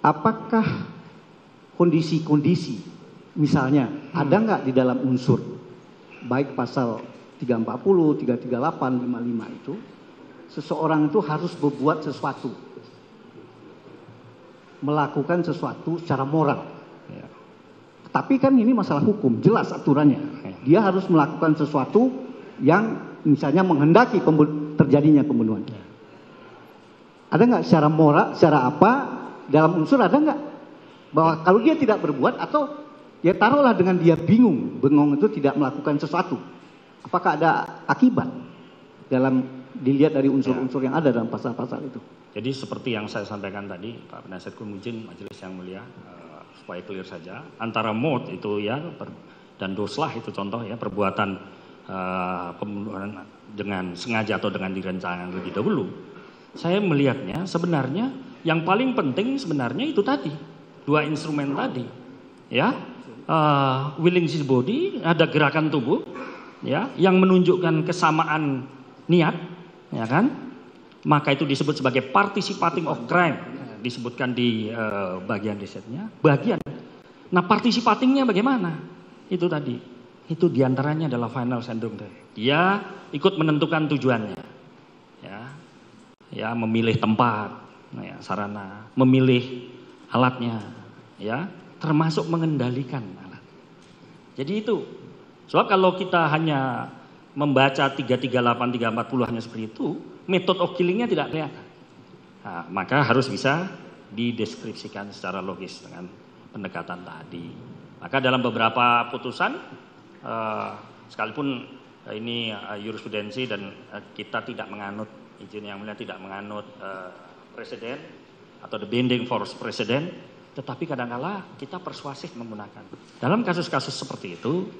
apakah kondisi-kondisi, misalnya ada nggak di dalam unsur, baik pasal 340, 338, 55 itu, seseorang itu harus berbuat sesuatu, melakukan sesuatu secara moral. Ya. Tapi kan ini masalah hukum, jelas aturannya. Dia harus melakukan sesuatu yang misalnya menghendaki terjadinya pembunuhan. Ada nggak secara moral, secara apa, dalam unsur ada nggak? Bahwa kalau dia tidak berbuat atau ya taruhlah dengan dia bengong itu tidak melakukan sesuatu. Apakah ada akibat dalam dilihat dari unsur-unsur yang ada dalam pasal-pasal itu? Jadi seperti yang saya sampaikan tadi, Pak Penasihat Hukum izin Majelis yang mulia, supaya clear saja, antara mod itu ya dan doslah itu contoh ya, perbuatan pembunuhan dengan sengaja atau dengan direncanakan lebih dahulu. Saya melihatnya sebenarnya yang paling penting sebenarnya itu tadi, dua instrumen tadi, ya, willing his body, ada gerakan tubuh, ya, yang menunjukkan kesamaan niat, ya kan, maka itu disebut sebagai participating of crime, disebutkan di bagian risetnya, bagian. Nah, participatingnya bagaimana? Itu tadi, itu diantaranya adalah final syndrome. Dia ikut menentukan tujuannya, ya, memilih tempat, ya, sarana, memilih alatnya, ya, termasuk mengendalikan alat. Jadi itu, sebab kalau kita hanya membaca 338, 340 hanya seperti itu, method of killingnya tidak kelihatan. Nah, maka harus bisa dideskripsikan secara logis dengan pendekatan tadi. Maka dalam beberapa putusan, sekalipun ini jurisprudensi dan kita tidak menganut, izin yang mulia tidak menganut presiden atau the binding force presiden, tetapi kadang-kala kita persuasif menggunakan. Dalam kasus-kasus seperti itu,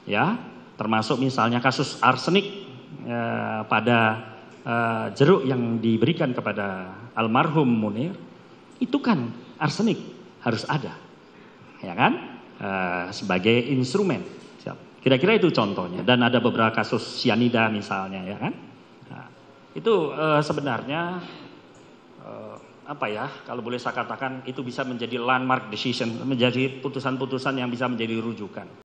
ya, termasuk misalnya kasus arsenik pada jeruk yang diberikan kepada almarhum Munir, itu kan arsenik harus ada, ya kan, sebagai instrumen. Kira-kira itu contohnya. Dan ada beberapa kasus sianida misalnya, ya kan. Nah, itu sebenarnya apa ya, kalau boleh saya katakan itu bisa menjadi landmark decision, menjadi putusan-putusan yang bisa menjadi rujukan.